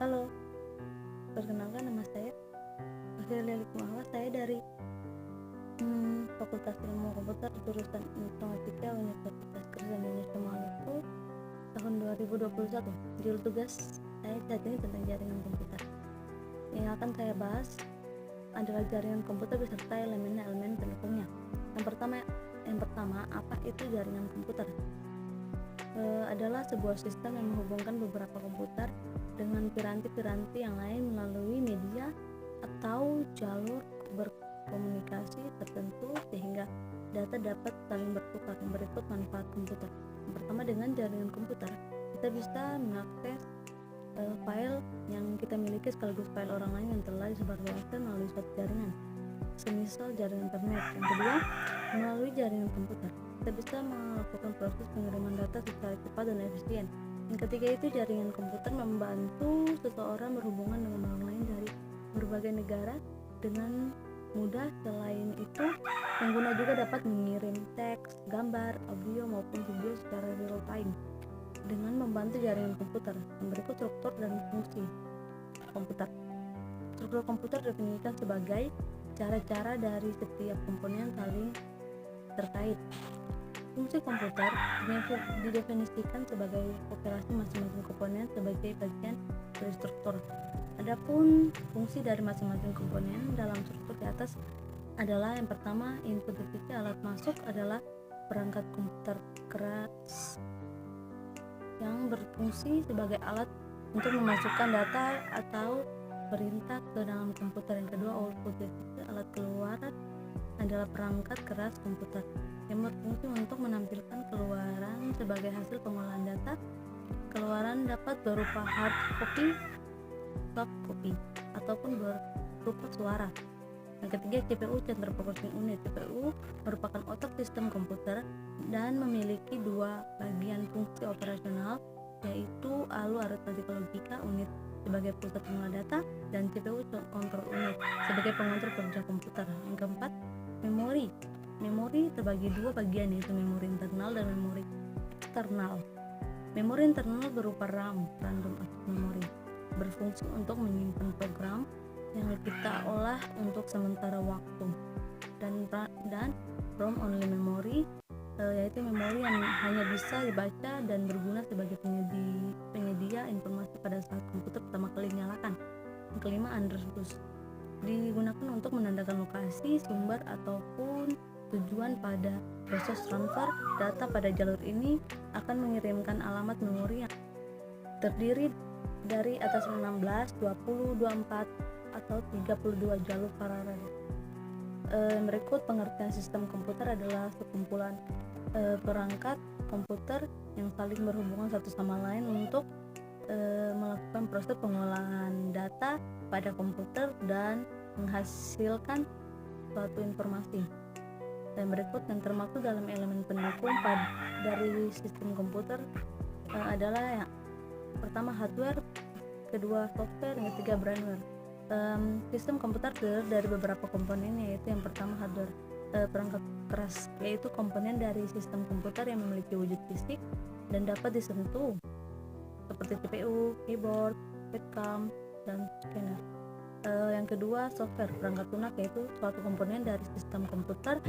Halo, perkenalkan nama saya Aurelia Lukmawa. Saya dari Fakultas Ilmu Komputer jurusan Informatika Universitas Kristen Indonesia Maluku tahun 2021. Judul tugas saya saat ini tentang jaringan komputer. Yang akan saya bahas adalah jaringan komputer beserta elemen pendukungnya. Yang pertama, apa itu jaringan komputer? Adalah sebuah sistem yang menghubungkan beberapa komputer dengan piranti-piranti yang lain melalui media atau jalur berkomunikasi tertentu sehingga data dapat saling bertukar. Berikut manfaat komputer. Yang pertama, dengan jaringan komputer kita bisa mengakses file yang kita miliki sekaligus file orang lain yang telah disebarluaskan melalui suatu jaringan, semisal jaringan internet. Yang kedua, melalui jaringan komputer kita bisa melakukan proses pengiriman data secara cepat dan efisien. Yang ketiga itu jaringan komputer membantu seseorang berhubungan dengan orang lain dari berbagai negara dengan mudah. Selain itu, pengguna juga dapat mengirim teks, gambar, audio maupun video secara real time dengan membantu jaringan komputer. Yang berikut struktur dan fungsi komputer. Struktur komputer didefinisikan sebagai cara-cara dari setiap komponen saling terkait. Fungsi komputer didefinisikan sebagai operasi masing-masing komponen sebagai bagian dari struktur. Adapun fungsi dari masing-masing komponen dalam struktur di atas adalah yang pertama, input device. Alat masuk adalah perangkat komputer keras yang berfungsi sebagai alat untuk memasukkan data atau perintah ke dalam komputer. Yang kedua, output device. Alat keluar adalah perangkat keras komputer yang berfungsi untuk menampilkan keluaran sebagai hasil pengolahan data. Keluaran dapat berupa hard copy, soft copy, ataupun berupa suara. Yang ketiga, CPU, Central Processing Unit. CPU merupakan otak sistem komputer dan memiliki dua bagian fungsi operasional, yaitu ALU aritmatika logika unit sebagai pusat pengolah data dan CPU control unit sebagai pengontrol kerja komputer. Yang keempat, memori. Memori terbagi dua bagian, yaitu memori internal dan memori eksternal. Memori internal berupa RAM, random access memory, berfungsi untuk menyimpan program yang kita olah untuk sementara waktu. Dan ROM only memory, yaitu memori yang hanya bisa dibaca dan berguna sebagai penyedia informasi pada saat komputer pertama kali dinyalakan. Yang kelima, address bus, digunakan untuk menandakan lokasi, sumber, ataupun tujuan pada proses transfer data. Pada jalur ini akan mengirimkan alamat memori yang terdiri dari atas 16, 20, 24, atau 32 jalur paralel. Berikut pengertian sistem komputer adalah sekumpulan perangkat komputer yang saling berhubungan satu sama lain untuk melakukan proses pengolahan data pada komputer dan menghasilkan suatu informasi. Dan berikut yang termaktub dalam elemen pendukung dari sistem komputer adalah yang pertama, hardware, kedua software, yang ketiga firmware. Sistem komputer terdiri dari beberapa komponen, yaitu yang pertama hardware, perangkat keras, yaitu komponen dari sistem komputer yang memiliki wujud fisik dan dapat disentuh seperti CPU, keyboard, webcam, dan scanner. Yang kedua, software, perangkat lunak, yaitu suatu komponen dari sistem komputer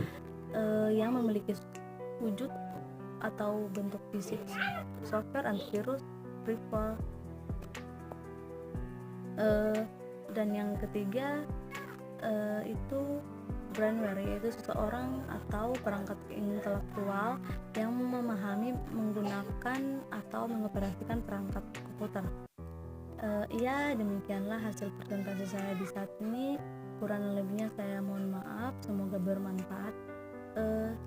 yang memiliki wujud atau bentuk fisik. Software antivirus, rival. Dan yang ketiga itu firmware, yaitu seseorang atau perangkat intelektual yang memahami, menggunakan, atau mengoperasikan perangkat komputer. Ya, demikianlah hasil presentasi saya di saat ini. Kurang lebihnya saya mohon maaf, semoga bermanfaat.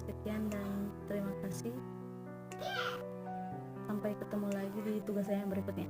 Sekian dan terima kasih. Sampai ketemu lagi di tugas saya yang berikutnya.